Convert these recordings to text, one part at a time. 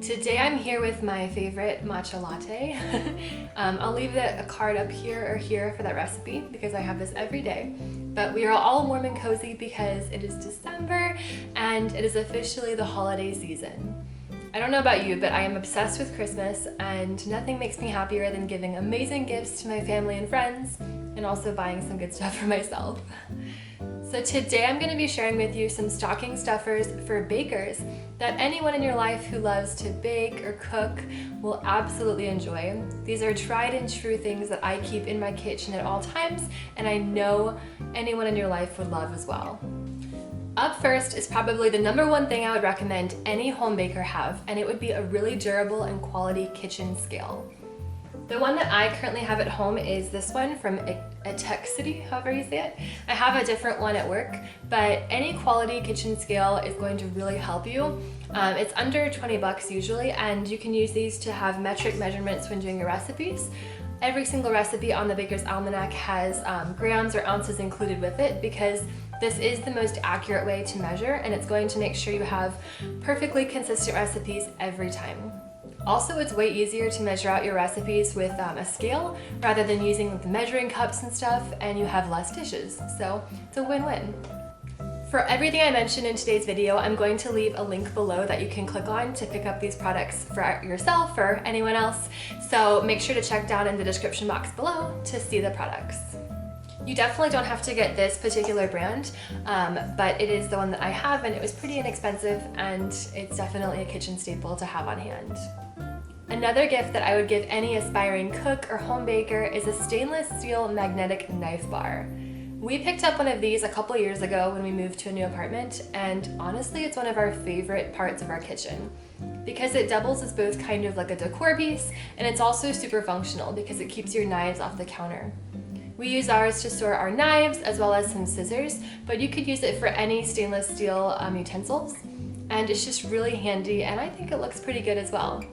Today I'm here with my favorite matcha latte. I'll leave a card up here or here for that recipe because I have this every day. But we are all warm and cozy because it is December and it is officially the holiday season. I don't know about you, but I am obsessed with Christmas and nothing makes me happier than giving amazing gifts to my family and friends and also buying some good stuff for myself. So today I'm going to be sharing with you some stocking stuffers for bakers that anyone in your life who loves to bake or cook will absolutely enjoy. These are tried and true things that I keep in my kitchen at all times, and I know anyone in your life would love as well. Up first is probably the number one thing I would recommend any home baker have, and it would be a really durable and quality kitchen scale. The one that I currently have at home is this one from City, however you say it. I have a different one at work, but any quality kitchen scale is going to really help you. It's under 20 bucks usually, and you can use these to have metric measurements when doing your recipes. Every single recipe on the Baker's Almanac has grams or ounces included with it because this is the most accurate way to measure, and it's going to make sure you have perfectly consistent recipes every time. Also, it's way easier to measure out your recipes with a scale rather than using the measuring cups and stuff, and you have less dishes, so it's a win-win. For everything I mentioned in today's video, I'm going to leave a link below that you can click on to pick up these products for yourself or anyone else, so make sure to check down in the description box below to see the products. You definitely don't have to get this particular brand, but it is the one that I have and it was pretty inexpensive and it's definitely a kitchen staple to have on hand. Another gift that I would give any aspiring cook or home baker is a stainless steel magnetic knife bar. We picked up one of these a couple years ago when we moved to a new apartment, and honestly it's one of our favorite parts of our kitchen because it doubles as both kind of like a decor piece, and it's also super functional because it keeps your knives off the counter. We use ours to store our knives as well as some scissors, but you could use it for any stainless steel utensils, and it's just really handy, and I think it looks pretty good as well.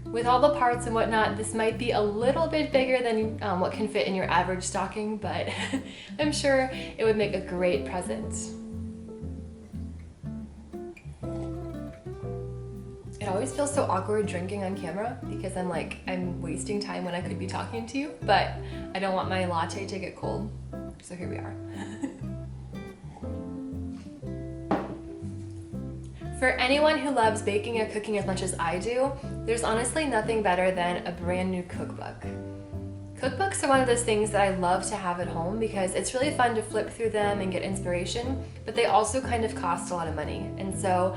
With all the parts and whatnot, this might be a little bit bigger than what can fit in your average stocking, but I'm sure it would make a great present. It always feels so awkward drinking on camera because I'm wasting time when I could be talking to you, but I don't want my latte to get cold, so here we are. For anyone who loves baking or cooking as much as I do, there's honestly nothing better than a brand new cookbook. Cookbooks are one of those things that I love to have at home because it's really fun to flip through them and get inspiration, but they also kind of cost a lot of money. And so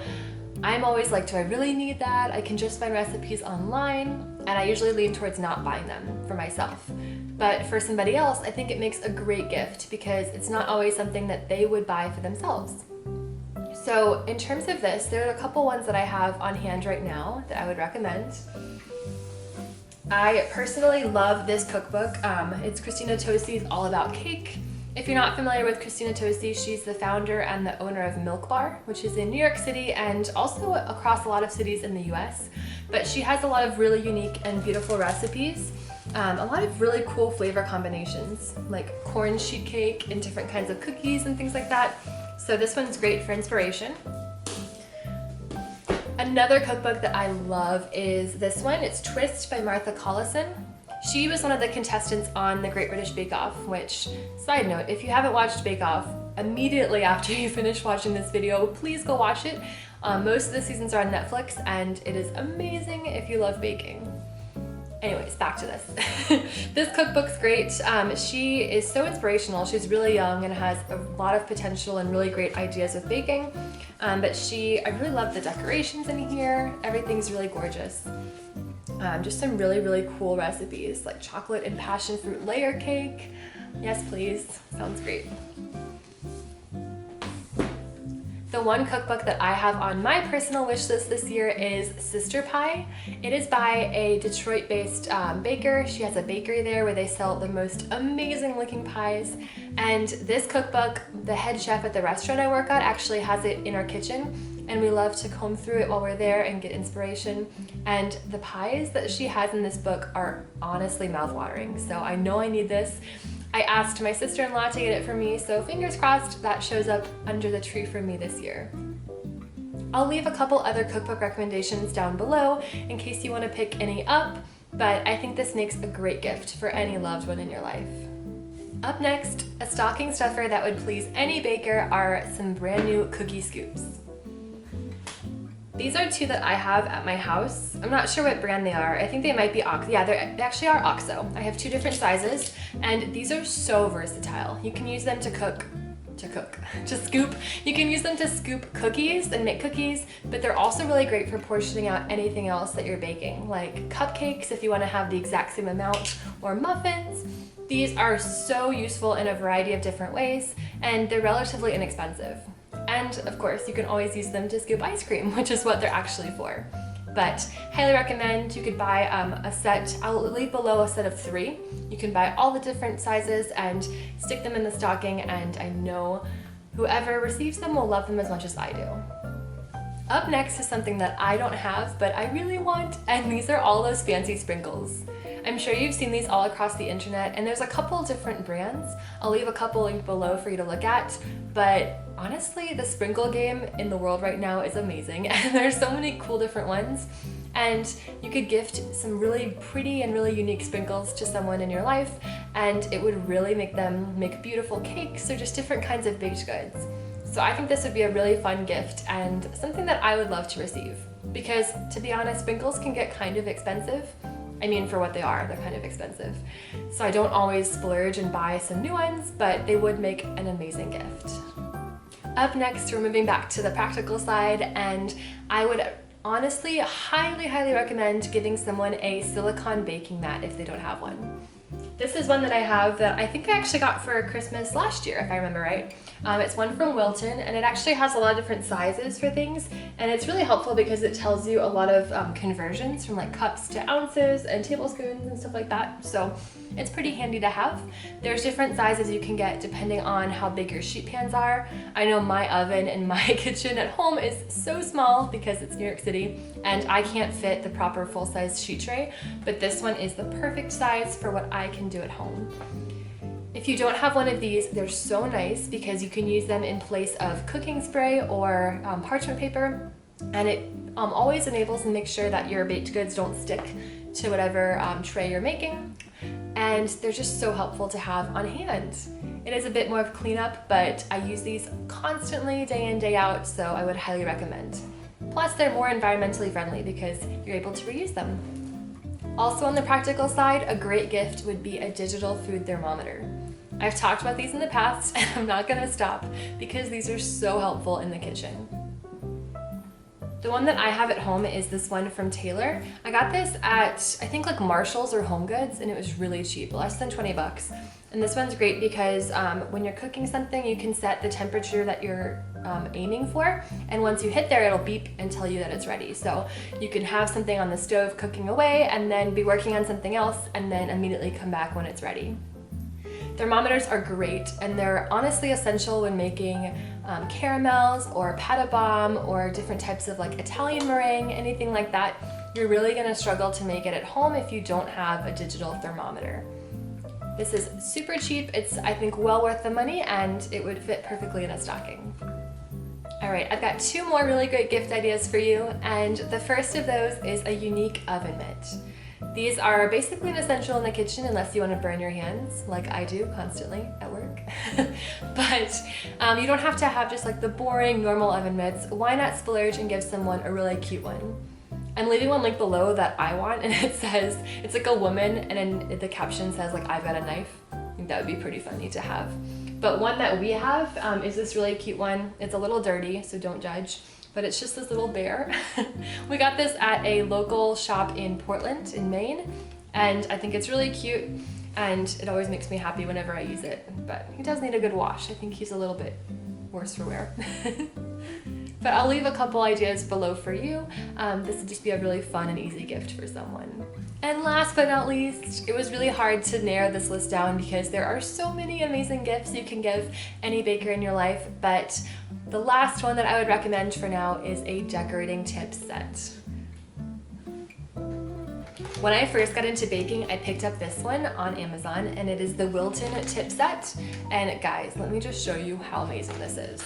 I'm always like, do I really need that? I can just find recipes online, and I usually lean towards not buying them for myself. But for somebody else, I think it makes a great gift because it's not always something that they would buy for themselves. So in terms of this, there are a couple ones that I have on hand right now that I would recommend. I personally love this cookbook. It's Christina Tosi's All About Cake. If you're not familiar with Christina Tosi, she's the founder and the owner of Milk Bar, which is in New York City and also across a lot of cities in the US. But she has a lot of really unique and beautiful recipes, a lot of really cool flavor combinations, like corn sheet cake and different kinds of cookies and things like that. So this one's great for inspiration. Another cookbook that I love is this one. It's Twist by Martha Collison. She was one of the contestants on the Great British Bake Off, which, side note, if you haven't watched Bake Off, immediately after you finish watching this video, please go watch it. Most of the seasons are on Netflix, and it is amazing if you love baking. Anyways, back to this. This cookbook's great. She is so inspirational. She's really young and has a lot of potential and really great ideas with baking. But I really love the decorations in here. Everything's really gorgeous. Just some really, really cool recipes like chocolate and passion fruit layer cake. Yes, please. Sounds great. The one cookbook that I have on my personal wish list this year is Sister Pie. It is by a Detroit-based baker. She has a bakery there where they sell the most amazing looking pies. And this cookbook, the head chef at the restaurant I work at actually has it in our kitchen, and we love to comb through it while we're there and get inspiration. And the pies that she has in this book are honestly mouth-watering, so I know I need this. I asked my sister-in-law to get it for me, so fingers crossed that shows up under the tree for me this year. I'll leave a couple other cookbook recommendations down below in case you want to pick any up, but I think this makes a great gift for any loved one in your life. Up next, a stocking stuffer that would please any baker are some brand new cookie scoops. These are two that I have at my house. I'm not sure what brand they are. I think they might be OXO. Yeah, they actually are OXO. I have two different sizes, and these are so versatile. You can use them to scoop. You can use them to scoop cookies and make cookies, but they're also really great for portioning out anything else that you're baking, like cupcakes if you want to have the exact same amount, or muffins. These are so useful in a variety of different ways, and they're relatively inexpensive. And of course, you can always use them to scoop ice cream, which is what they're actually for. But highly recommend. You could buy a set, I'll leave below a set of 3. You can buy all the different sizes and stick them in the stocking, and I know whoever receives them will love them as much as I do. Up next is something that I don't have, but I really want, and these are all those fancy sprinkles. I'm sure you've seen these all across the internet, and there's a couple different brands. I'll leave a couple linked below for you to look at, but honestly, the sprinkle game in the world right now is amazing, and there's so many cool different ones, and you could gift some really pretty and really unique sprinkles to someone in your life, and it would really make them make beautiful cakes or just different kinds of baked goods. So I think this would be a really fun gift and something that I would love to receive, because to be honest, sprinkles can get kind of expensive. I mean, for what they are, they're kind of expensive. So I don't always splurge and buy some new ones, but they would make an amazing gift. Up next, we're moving back to the practical side, and I would honestly highly recommend giving someone a silicone baking mat if they don't have one. This is one that I have that I think I actually got for Christmas last year, if I remember right. It's one from Wilton, and it actually has a lot of different sizes for things, and it's really helpful because it tells you a lot of conversions from like cups to ounces and tablespoons and stuff like that, so it's pretty handy to have. There's different sizes you can get depending on how big your sheet pans are. I know my oven in my kitchen at home is so small because it's New York City, and I can't fit the proper full-size sheet tray, but this one is the perfect size for what I can do at home. If you don't have one of these, they're so nice because you can use them in place of cooking spray or parchment paper, and it always enables and makes sure that your baked goods don't stick to whatever tray you're making, and they're just so helpful to have on hand. It is a bit more of cleanup, but I use these constantly day in, day out, so I would highly recommend. Plus, they're more environmentally friendly because you're able to reuse them. Also on the practical side, a great gift would be a digital food thermometer. I've talked about these in the past, and I'm not gonna stop because these are so helpful in the kitchen. The one that I have at home is this one from Taylor. I got this at, I think like Marshall's or Home Goods, and it was really cheap, less than 20 bucks. And this one's great because when you're cooking something, you can set the temperature that you're aiming for, and once you hit there, it'll beep and tell you that it's ready. So you can have something on the stove cooking away and then be working on something else and then immediately come back when it's ready. Thermometers are great, and they're honestly essential when making caramels or pata bomb or different types of like Italian meringue, anything like that. You're really gonna struggle to make it at home if you don't have a digital thermometer. This is super cheap. It's, I think, well worth the money, and it would fit perfectly in a stocking. All right, I've got 2 more really great gift ideas for you, and the first of those is a unique oven mitt. These are basically an essential in the kitchen unless you want to burn your hands, like I do constantly at work. But you don't have to have just like the boring normal oven mitts. Why not splurge and give someone a really cute one? I'm leaving one link below that I want, and it says, it's like a woman, and then the caption says like, I've got a knife. I think that would be pretty funny to have. But one that we have is this really cute one. It's a little dirty, so don't judge, but it's just this little bear. We got this at a local shop in Portland in Maine, and I think it's really cute, and it always makes me happy whenever I use it, but he does need a good wash. I think he's a little bit worse for wear. But I'll leave a couple ideas below for you. This would just be a really fun and easy gift for someone. And last but not least, it was really hard to narrow this list down because there are so many amazing gifts you can give any baker in your life, but the last one that I would recommend for now is a decorating tip set. When I first got into baking, I picked up this one on Amazon, and it is the Wilton tip set. And guys, let me just show you how amazing this is.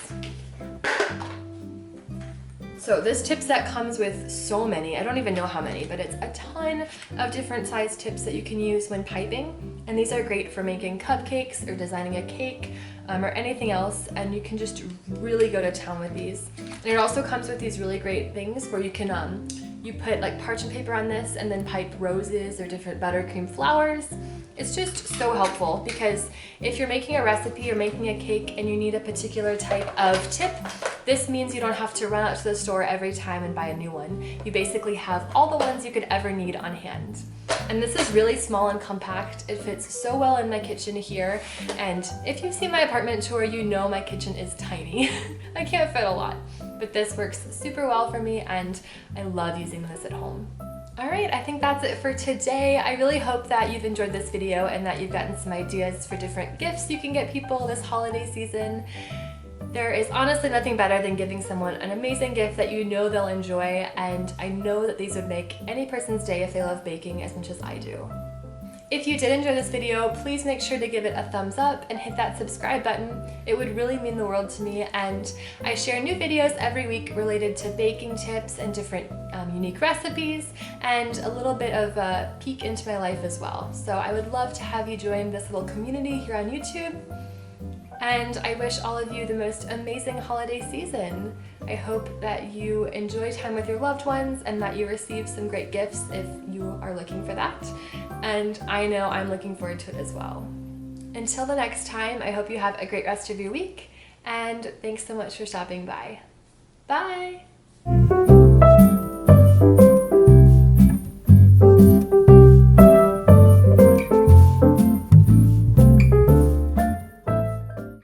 So this tip set comes with so many, I don't even know how many, but it's a ton of different size tips that you can use when piping. And these are great for making cupcakes or designing a cake or anything else. And you can just really go to town with these. And it also comes with these really great things where you can, you put like parchment paper on this and then pipe roses or different buttercream flowers. It's just so helpful because if you're making a recipe or making a cake and you need a particular type of tip, this means you don't have to run out to the store every time and buy a new one. You basically have all the ones you could ever need on hand. And this is really small and compact. It fits so well in my kitchen here. And if you've seen my apartment tour, you know my kitchen is tiny. I can't fit a lot, but this works super well for me and I love using this at home. All right, I think that's it for today. I really hope that you've enjoyed this video and that you've gotten some ideas for different gifts you can get people this holiday season. There is honestly nothing better than giving someone an amazing gift that you know they'll enjoy, and I know that these would make any person's day if they love baking as much as I do. If you did enjoy this video, please make sure to give it a thumbs up and hit that subscribe button. It would really mean the world to me, and I share new videos every week related to baking tips and different unique recipes and a little bit of a peek into my life as well. So I would love to have you join this little community here on YouTube. And I wish all of you the most amazing holiday season. I hope that you enjoy time with your loved ones and that you receive some great gifts if you are looking for that. And I know I'm looking forward to it as well. Until the next time, I hope you have a great rest of your week, and thanks so much for stopping by. Bye!